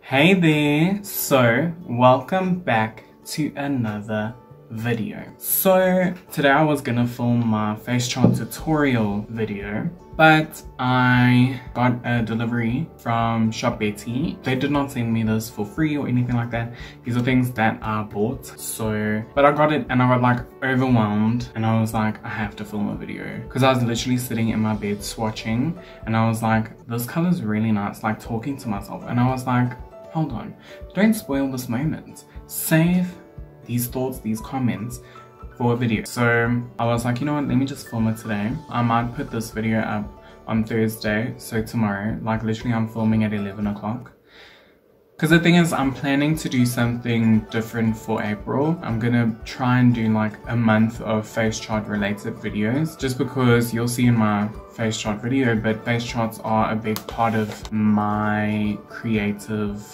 Hey there, so welcome back to another video. So today I was gonna film my face chart tutorial video, but I got a delivery from Stop AAPI. They did not send me this for free or anything like that. These are things that I bought. So, but I got it and I got like overwhelmed and I was like, I have to film a video because I was literally sitting in my bed swatching and I was like, this color is really nice, like talking to myself, and I was like, hold on, don't spoil this moment. Save these thoughts, these comments for a video. So I was like, you know what, let me just film it today. I might put this video up on Thursday, so tomorrow, like literally I'm filming at 11 o'clock. Because the thing is, I'm planning to do something different for April. I'm gonna try and do like a month of face chart related videos, just because you'll see in my face chart video, but face charts are a big part of my creative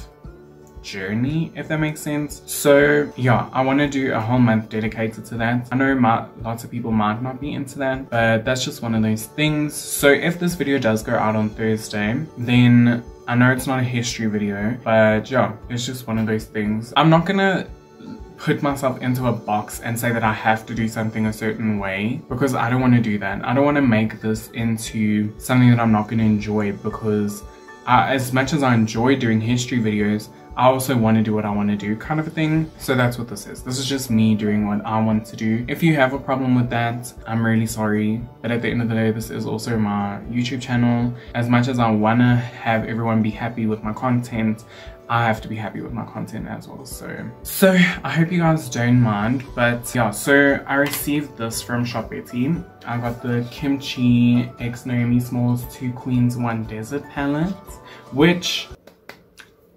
journey, if that makes sense. So yeah, I want to do a whole month dedicated to that. I know lots of people might not be into that, but that's just one of those things. So if this video does go out on Thursday, then I know it's not a history video, but yeah, it's just one of those things. I'm not gonna put myself into a box and say that I have to do something a certain way, because I don't want to do that. I don't want to make this into something that I'm not going to enjoy, because as much as I enjoy doing history videos, I also want to do what I want to do, kind of a thing. So that's what this is. This is just me doing what I want to do. If you have a problem with that, I'm really sorry. But at the end of the day, this is also my YouTube channel. As much as I want to have everyone be happy with my content, I have to be happy with my content as well. So I hope you guys don't mind. But yeah, so I received this from Stop AAPI. I got the Kimchi X Naomi Smalls 2 Queens 1 Desert palette, which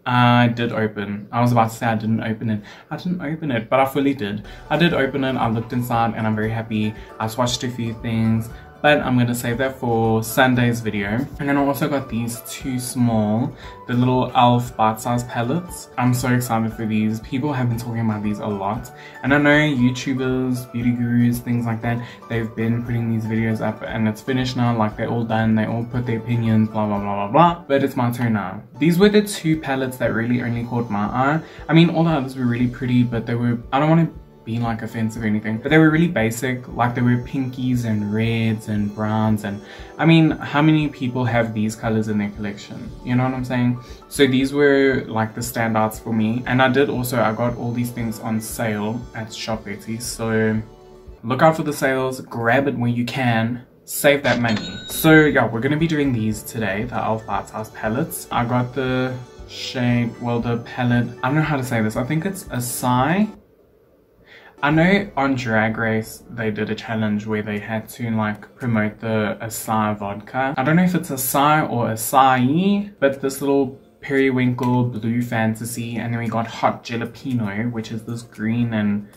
I did open. I was about to say I didn't open it. I didn't open it, but I fully did. I did open it, I looked inside, and I'm very happy. I swatched a few things, but I'm gonna save that for Sunday's video. And then I also got these two small, the little e.l.f. Bite Size palettes. I'm so excited for these. People have been talking about these a lot. And I know YouTubers, beauty gurus, things like that, they've been putting these videos up and it's finished now, like they're all done, they all put their opinions, blah, blah, blah, blah, blah. But it's my turn now. These were the two palettes that really only caught my eye. I mean, all the others were really pretty, but they were, I don't want to be like offensive or anything, but they were really basic. Like they were pinkies and reds and browns, and I mean, how many people have these colors in their collection? You know what I'm saying? So these were like the standouts for me. And I got all these things on sale at Stop AAPI, so look out for the sales, grab it when you can, save that money. So yeah, we're gonna be doing these today, the e.l.f. Bite Size palettes. I got the shade, well, the palette, I don't know how to say this, I think it's Acai. I know on Drag Race they did a challenge where they had to like promote the Acai vodka. I don't know if it's Acai or Acai, but this little periwinkle blue fantasy, and then we got hot jalapeno, which is this green and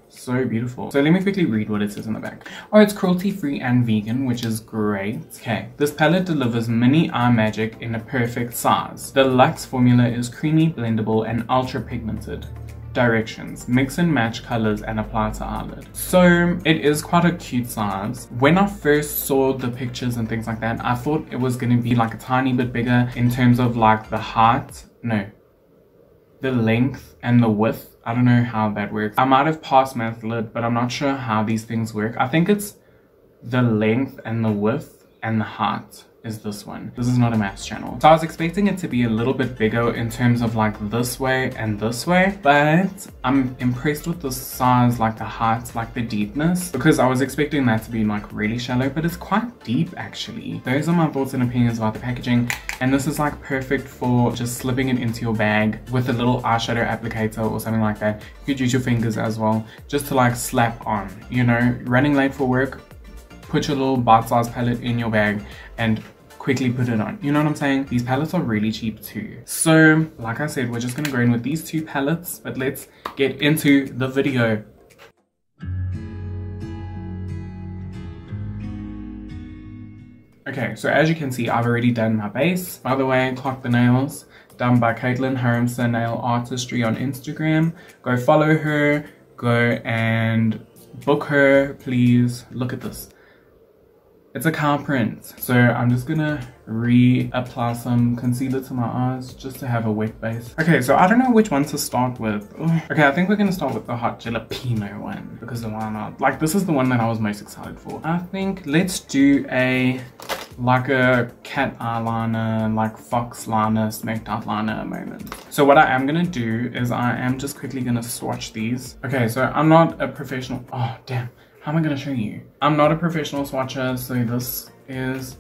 so beautiful. So let me quickly read what it says on the back. Oh, it's cruelty free and vegan, which is great. Okay, this palette delivers mini eye magic in a perfect size. The luxe formula is creamy, blendable, and ultra pigmented. Directions: mix and match colors and apply to eyelid. So it is quite a cute size. When I first saw the pictures and things like that, I thought it was going to be like a tiny bit bigger in terms of like the height, no, the length and the width. I don't know how that works. I might have passed math lit, but I'm not sure how these things work. I think it's the length and the width and the height is this one. This is not a maths channel. So I was expecting it to be a little bit bigger in terms of like this way and this way, but I'm impressed with the size, like the height, like the deepness, because I was expecting that to be like really shallow, but it's quite deep actually. Those are my thoughts and opinions about the packaging, and this is like perfect for just slipping it into your bag with a little eyeshadow applicator or something like that. You could use your fingers as well, just to like slap on, you know, running late for work, put your little Bite Size palette in your bag and quickly put it on. You know what I'm saying? These palettes are really cheap too. So like I said, we're just gonna go in with these two palettes, but let's get into the video. Okay, so as you can see, I've already done my base. By the way, Clock the Nails, done by Caitlin Haramsa Nail Artistry on Instagram. Go follow her, go and book her, please. Look at this. It's a cow print. So I'm just gonna reapply some concealer to my eyes just to have a wet base. Okay, so I don't know which one to start with. Ugh. Okay, I think we're gonna start with the hot jalapeno one because why not? Like, this is the one that I was most excited for. I think let's do like a cat eyeliner, like fox liner, smoked outliner moment. So what I am gonna do is I am just quickly gonna swatch these. Okay, so I'm not a professional. Oh damn, how am I gonna show you? I'm not a professional swatcher, so this is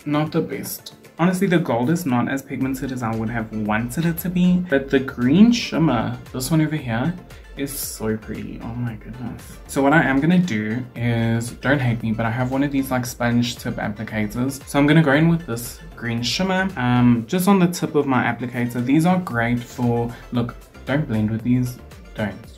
not the best. Honestly, the gold is not as pigmented as I would have wanted it to be, but the green shimmer, this one over here, is so pretty. Oh my goodness. So what I am gonna do is, don't hate me, but I have one of these like sponge tip applicators. So I'm gonna go in with this green shimmer just on the tip of my applicator. These are great for, look, don't blend with these,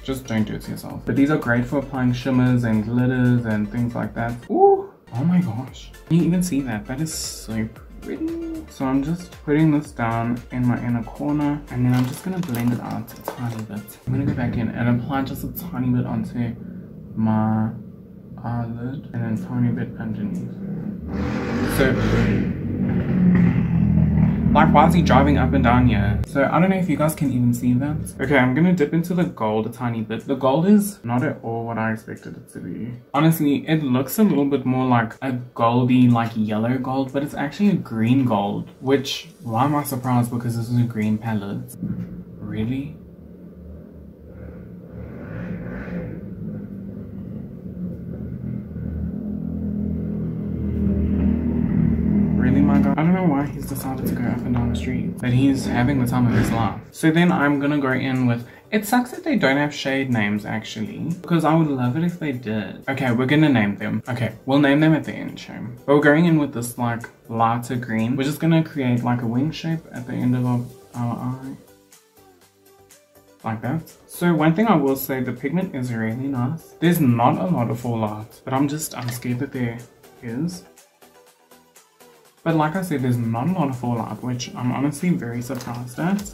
just don't do it to yourself. But these are great for applying shimmers and glitters and things like that. Ooh, oh my gosh, can you even see that? That is so pretty. So I'm just putting this down in my inner corner, and then I'm just gonna blend it out a tiny bit. I'm gonna go back in and apply just a tiny bit onto my eyelid and then a tiny bit underneath. So like, why is he driving up and down here? So I don't know if you guys can even see that. Okay, I'm gonna dip into the gold a tiny bit. The gold is not at all what I expected it to be. Honestly, it looks a little bit more like a goldy, like yellow gold, but it's actually a green gold, which, why am I surprised? Because this is a green palette. Really? I don't know why he's decided to go up and down the street, but he's having the time of his life. So then I'm gonna go in with, it sucks that they don't have shade names actually, because I would love it if they did. Okay, we're gonna name them. Okay, we'll name them at the end, shame. But we're going in with this like lighter green. We're just gonna create like a wing shape at the end of our eye. Like that. So one thing I will say, the pigment is really nice. There's not a lot of fallout, but I'm scared that there is. But like I said, there's not a lot of fallout, which I'm honestly very surprised at.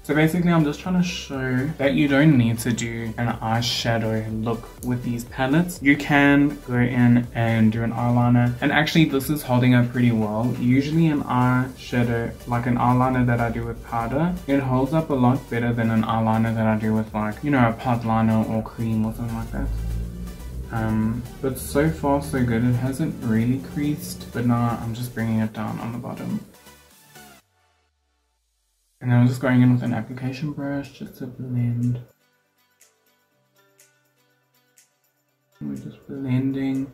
So basically, I'm just trying to show that you don't need to do an eyeshadow look with these palettes. You can go in and do an eyeliner. And actually, this is holding up pretty well. Usually an eyeshadow, like an eyeliner that I do with powder, it holds up a lot better than an eyeliner that I do with like, you know, a pot liner or cream or something like that. But so far so good. It hasn't really creased, but now I'm just bringing it down on the bottom. And then I'm just going in with an application brush just to blend. We're just blending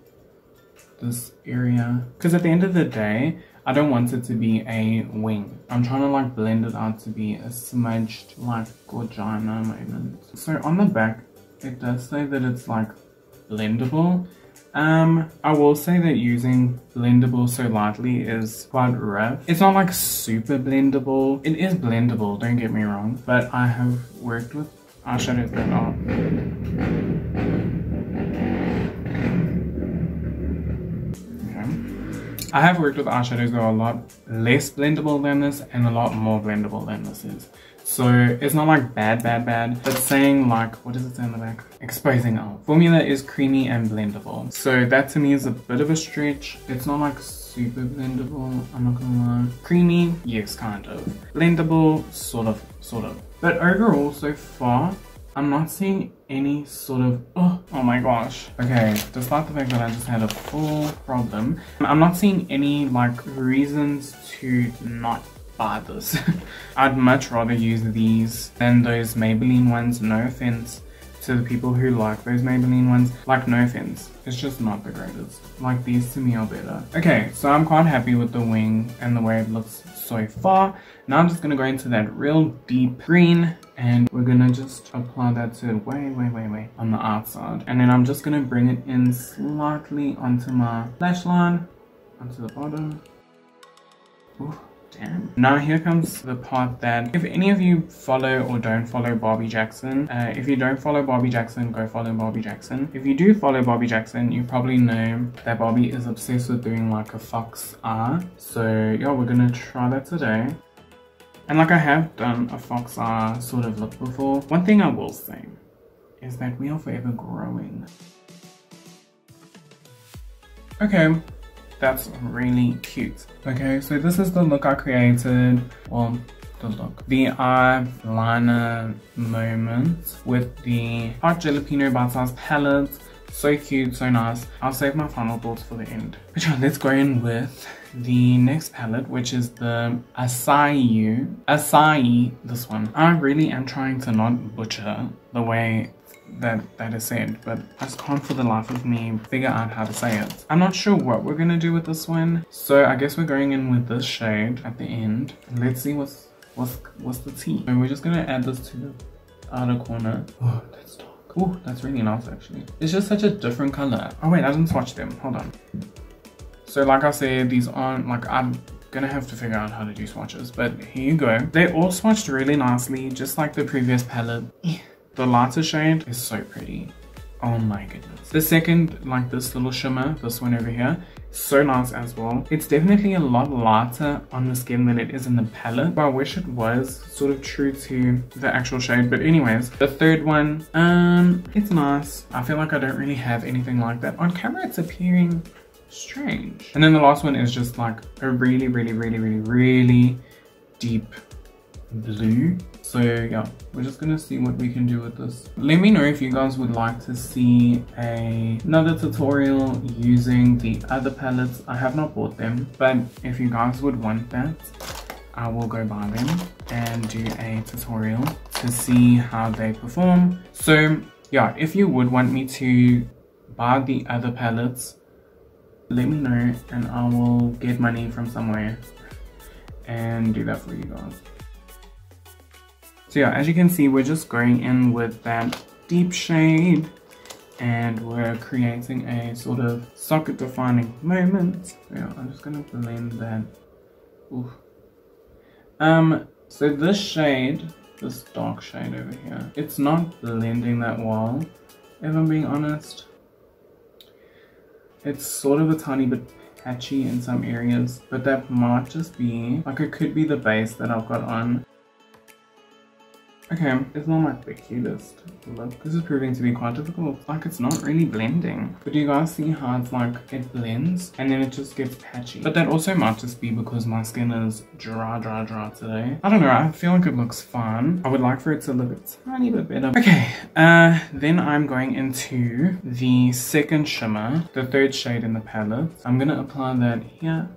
this area. Because at the end of the day, I don't want it to be a wing. I'm trying to like blend it out to be a smudged like gorgina moment. So on the back, it does say that it's like blendable. I will say that using blendable so lightly is quite rough. It's not like super blendable. It is blendable, don't get me wrong, but I have worked with eyeshadows that are I have worked with eyeshadows that are a lot less blendable than this and a lot more blendable than this is. So it's not like bad, but saying like, what does it say on the back? Exposing e.l.f. Formula is creamy and blendable. So that to me is a bit of a stretch. It's not like super blendable, I'm not gonna lie. Creamy, yes, kind of. Blendable, sort of. But overall, so far, I'm not seeing any sort of, oh my gosh. Okay, despite the fact that I just had a full problem, I'm not seeing any like reasons to not buy this. I'd much rather use these than those Maybelline ones. No offense to the people who like those Maybelline ones. Like, no offense. It's just not the greatest. Like, these to me are better. Okay, so I'm quite happy with the wing and the way it looks so far. Now I'm just gonna go into that real deep green and we're gonna just apply that to way on the outside. And then I'm just gonna bring it in slightly onto my lash line, onto the bottom. Ooh. Damn. Now here comes the part that if any of you follow or don't follow Barbie Jackson, if you don't follow Barbie Jackson, go follow Barbie Jackson. If you do follow Barbie Jackson, you probably know that Barbie is obsessed with doing like a fox eye. So yeah, we're gonna try that today. And like, I have done a fox eye sort of look before. One thing I will say is that we are forever growing. Okay, that's really cute. Okay, so this is the look I created. Well, the eyeliner moment with the Hot Jalapeno Bite Size palette. So cute, so nice. I'll save my final thoughts for the end. But yeah, let's go in with the next palette, which is the Acai, this one. I really am trying to not butcher the way that is said, but I just can't for the life of me figure out how to say it. I'm not sure what we're gonna do with this one, so I guess we're going in with this shade at the end. Let's see what's the tea. And we're just gonna add this to the outer corner. Oh, that's dark. Oh, that's really nice actually. It's just such a different color. Oh wait, I didn't swatch them. Hold on. So like I said, these aren't like, I'm gonna have to figure out how to do swatches, but here you go. They all swatched really nicely, just like the previous palette. The lighter shade is so pretty. Oh my goodness. The second, like this little shimmer, this one over here, so nice as well. It's definitely a lot lighter on the skin than it is in the palette, but I wish it was sort of true to the actual shade. But anyways, the third one, it's nice. I feel like I don't really have anything like that. On camera, it's appearing strange. And then the last one is just like a really, really, really, really, really deep blue. So yeah, we're just gonna see what we can do with this. Let me know if you guys would like to see another tutorial using the other palettes. I have not bought them, but if you guys would want that, I will go buy them and do a tutorial to see how they perform. So yeah, if you would want me to buy the other palettes, let me know and I will get money from somewhere and do that for you guys. So yeah, as you can see, we're just going in with that deep shade and we're creating a sort of socket defining moment. So yeah, I'm just gonna blend that. Oof. So this shade, this dark shade over here, it's not blending that well, if I'm being honest. It's sort of a tiny bit patchy in some areas, but that might just be, like it could be the base that I've got on. Okay, it's not like the cutest look. This is proving to be quite difficult. Like it's not really blending. But do you guys see how it's like it blends and then it just gets patchy? But that also might just be because my skin is dry today. I don't know, I feel like it looks fine. I would like for it to look a tiny bit better. Okay, then I'm going into the second shimmer, the third shade in the palette. I'm gonna apply that here.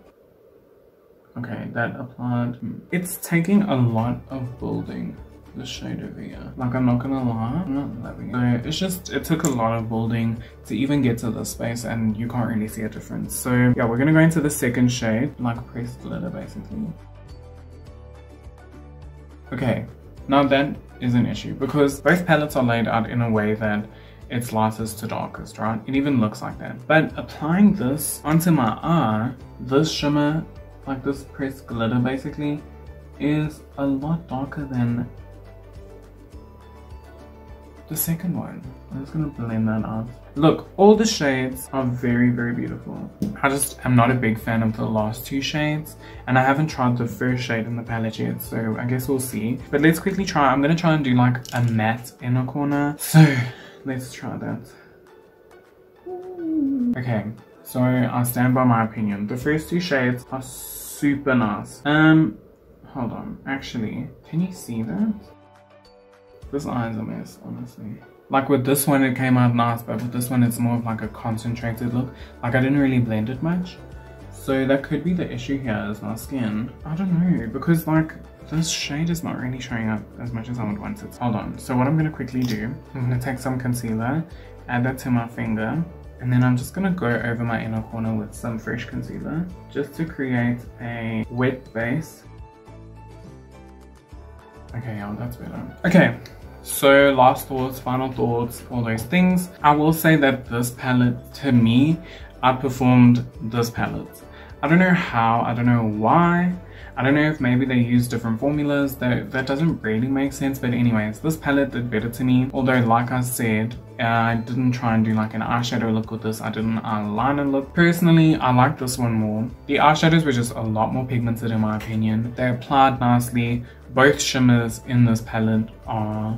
Okay, that applied. It's taking a lot of building. The shade over here, like I'm not gonna lie, I'm not loving it. So it's just, it took a lot of building to even get to this space and you can't really see a difference. So yeah, we're gonna go into the second shade, like pressed glitter basically. Okay, now that is an issue because both palettes are laid out in a way that it's lightest to darkest, right? It even looks like that. But applying this onto my eye, this shimmer, like this pressed glitter basically, is a lot darker than the second one. I'm just gonna blend that out. Look, all the shades are very, very beautiful. I just am not a big fan of the last two shades and I haven't tried the first shade in the palette yet, so I guess we'll see. But let's quickly try. I'm gonna try and do like a matte inner corner. So let's try that. Okay, so I stand by my opinion. The first two shades are super nice. Hold on, actually, can you see that? This eye is a mess, honestly. Like with this one, it came out nice, but with this one, it's more of like a concentrated look. Like I didn't really blend it much. So that could be the issue here is my skin. I don't know, because like this shade is not really showing up as much as I would want it. Hold on, so what I'm gonna quickly do, I'm gonna take some concealer, add that to my finger, and then I'm just gonna go over my inner corner with some fresh concealer, just to create a wet base. Okay, yeah, that's better. Okay. So last thoughts, final thoughts, all those things. I will say that this palette, to me, outperformed this palette. I don't know how, I don't know why. I don't know if maybe they use different formulas. That doesn't really make sense. But anyways, this palette did better to me. Although, like I said, I didn't try and do like an eyeshadow look with this. I did an eyeliner look. Personally, I like this one more. The eyeshadows were just a lot more pigmented in my opinion. They applied nicely. Both shimmers in this palette are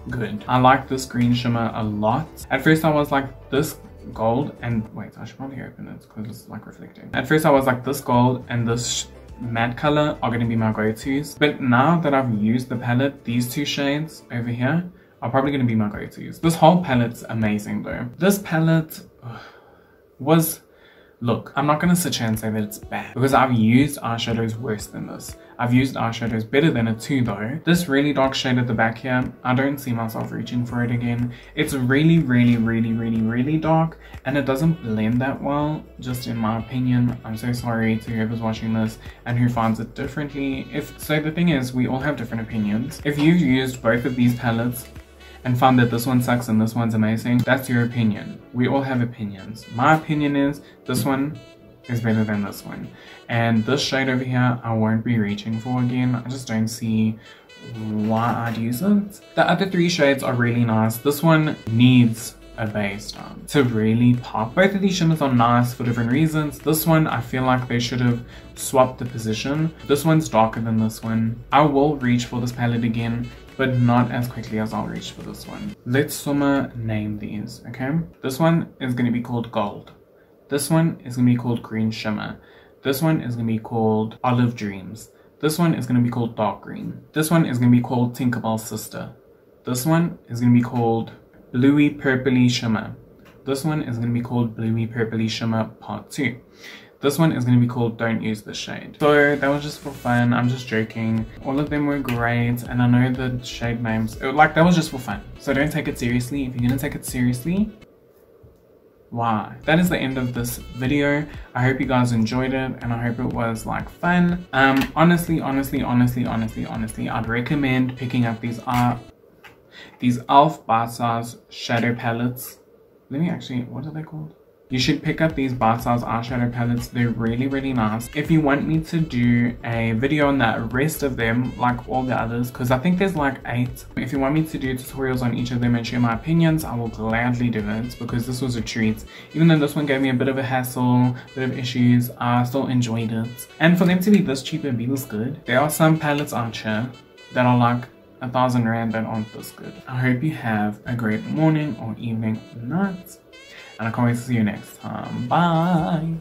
good. I like this green shimmer a lot. At first I was like, this gold and wait, I should probably open it because it's like reflecting. At first I was like, this gold and this matte color are going to be my go-tos, but now that I've used the palette, these two shades over here are probably going to be my go-tos. This whole palette's amazing though. This palette was, look, I'm not going to sit here and say that it's bad because I've used eyeshadows worse than this. I've used eyeshadows better than it too though. This really dark shade at the back here, I don't see myself reaching for it again. It's really, really, really, really, really dark and it doesn't blend that well, just in my opinion. I'm so sorry to whoever's watching this and who finds it differently. So the thing is, we all have different opinions. If you've used both of these palettes and found that this one sucks and this one's amazing, that's your opinion. We all have opinions. My opinion is this one is better than this one. And this shade over here, I won't be reaching for again. I just don't see why I'd use it. The other three shades are really nice. This one needs a base tone to really pop. Both of these shimmers are nice for different reasons. This one, I feel like they should have swapped the position. This one's darker than this one. I will reach for this palette again, but not as quickly as I'll reach for this one. Let's name these, okay? This one is going to be called Gold. This one is going to be called Green Shimmer. This one is going to be called Olive Dreams. This one is going to be called Dark Green. This one is going to be called Tinkerbell's Sister. This one is going to be called Bluey Purpley Shimmer. This one is going to be called Bluey Purpley Shimmer Part 2. This one is going to be called Don't Use This Shade. So that was just for fun. I'm just joking. All of them were great and I know the shade names. Like, that was just for fun. So don't take it seriously. If you're going to take it seriously, why? That is the end of this video. I hope you guys enjoyed it and I hope it was like fun. Honestly, I'd recommend picking up these e.l.f. Bite Size shadow palettes. Let me actually, what are they called? You should pick up these Bite Size eyeshadow palettes. They're really, really nice. If you want me to do a video on the rest of them, like all the others, because I think there's like 8. If you want me to do tutorials on each of them and share my opinions, I will gladly do it because this was a treat. Even though this one gave me a bit of a hassle, a bit of issues, I still enjoyed it. And for them to be this cheap and be this good, there are some palettes out here that are like 1,000 rand that aren't this good. I hope you have a great morning or evening or night. And I can't wait to see you next time. Bye!